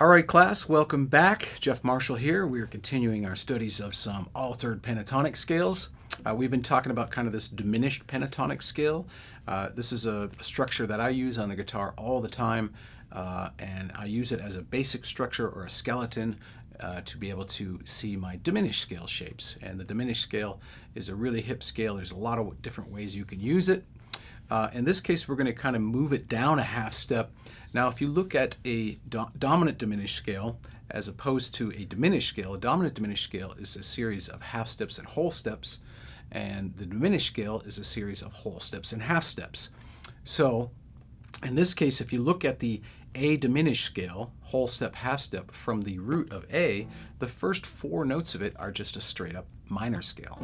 All right, class, welcome back. Jeff Marshall here. We are continuing our studies of some altered pentatonic scales. We've been talking about kind of this diminished pentatonic scale. This is a structure that I use on the guitar all the time, and I use it as a basic structure or a skeleton to be able to see my diminished scale shapes. And the diminished scale is a really hip scale. There's a lot of different ways you can use it. In this case, we're going to kind of move it down a half step. Now, if you look at a dominant diminished scale as opposed to a diminished scale, a dominant diminished scale is a series of half steps and whole steps, and the diminished scale is a series of whole steps and half steps. So, in this case, if you look at the A diminished scale, whole step, half step, from the root of A, the first four notes of it are just a straight up minor scale.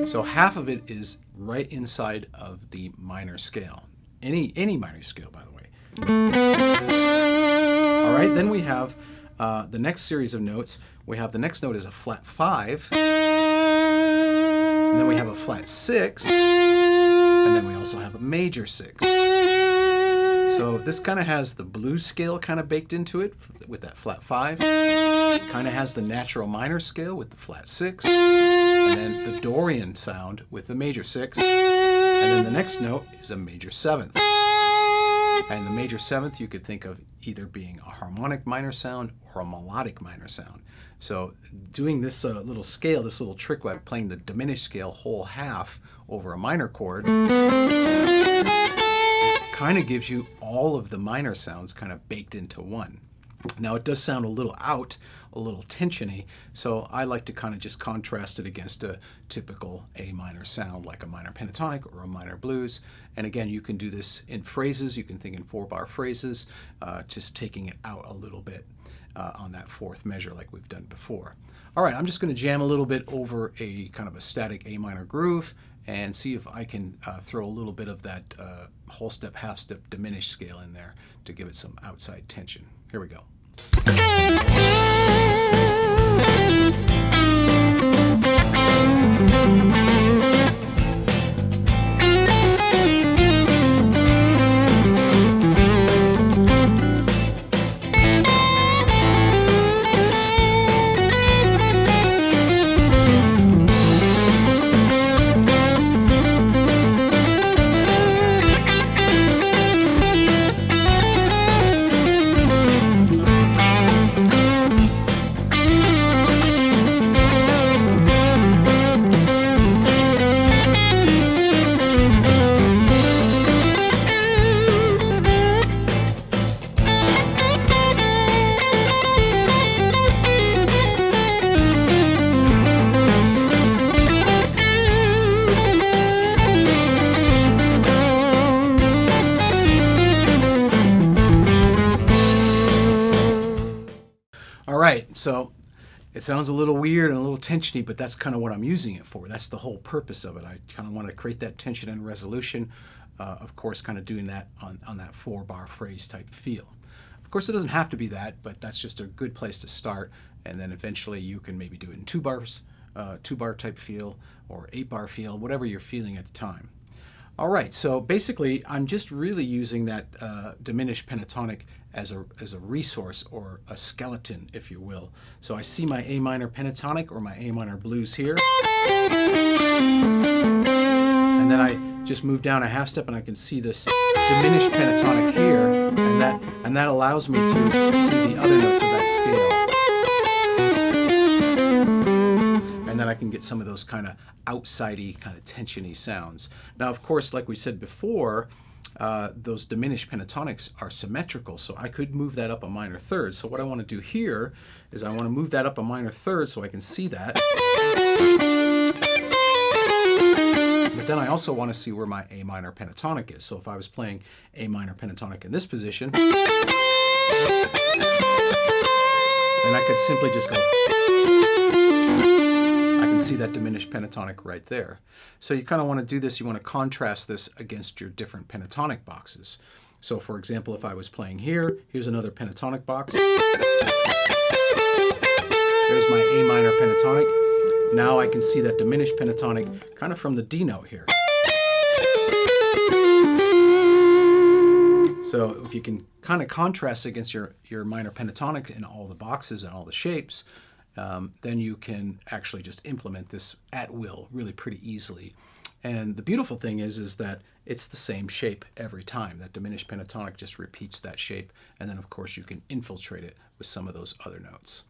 So half of it is right inside of the minor scale. Any minor scale, by the way. All right, then we have the next series of notes. We have the next note is a flat 5, and then we have a flat 6, and then we also have a major 6. So this kind of has the blues scale kind of baked into it with that flat 5. It kind of has the natural minor scale with the flat 6, and then the Dorian sound with the major 6, and then the next note is a major 7th. And the major 7th you could think of either being a harmonic minor sound or a melodic minor sound. So doing this little scale, this little trick by playing the diminished scale whole half over a minor chord kind of gives you all of the minor sounds kind of baked into one. Now it does sound a little out, a little tensiony, so I like to kind of just contrast it against a typical A minor sound like a minor pentatonic or a minor blues. And again, you can do this in phrases, you can think in 4-bar phrases, just taking it out a little bit on that fourth measure like we've done before. All right, I'm just going to jam a little bit over a kind of a static A minor groove and see if I can throw a little bit of that whole step, half step diminished scale in there to give it some outside tension. Here we go. So it sounds a little weird and a little tensiony, but that's kind of what I'm using it for. That's the whole purpose of it. I kind of want to create that tension and resolution, of course, kind of doing that on that 4-bar phrase type feel. Of course, it doesn't have to be that, but that's just a good place to start, and then eventually you can maybe do it in 2 bars, 2-bar type feel, or 8-bar feel, whatever you're feeling at the time. All right, so basically I'm just really using that diminished pentatonic as a resource or a skeleton, if you will. So I see my A minor pentatonic or my A minor blues here. And then I just move down a half step and I can see this diminished pentatonic here, and that allows me to see the other notes of that scale. And then I can get some of those kind of outsidey, kind of tensiony sounds. Now, of course, like we said before, those diminished pentatonics are symmetrical, so I could move that up a minor third. So what I want to do here is I want to move that up a minor third so I can see that. But then I also want to see where my A minor pentatonic is. So if I was playing A minor pentatonic in this position, then I could simply just go. See that diminished pentatonic right there. So you kind of want to do this, you want to contrast this against your different pentatonic boxes. So for example, if I was playing here, here's another pentatonic box. There's my A minor pentatonic. Now I can see that diminished pentatonic kind of from the D note here. So if you can kind of contrast against your minor pentatonic in all the boxes and all the shapes, then you can actually just implement this at will really pretty easily. And the beautiful thing is that it's the same shape every time. That diminished pentatonic just repeats that shape, and then of course you can infiltrate it with some of those other notes.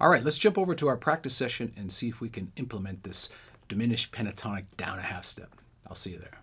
All right, let's jump over to our practice session and see if we can implement this diminished pentatonic down a half step. I'll see you there.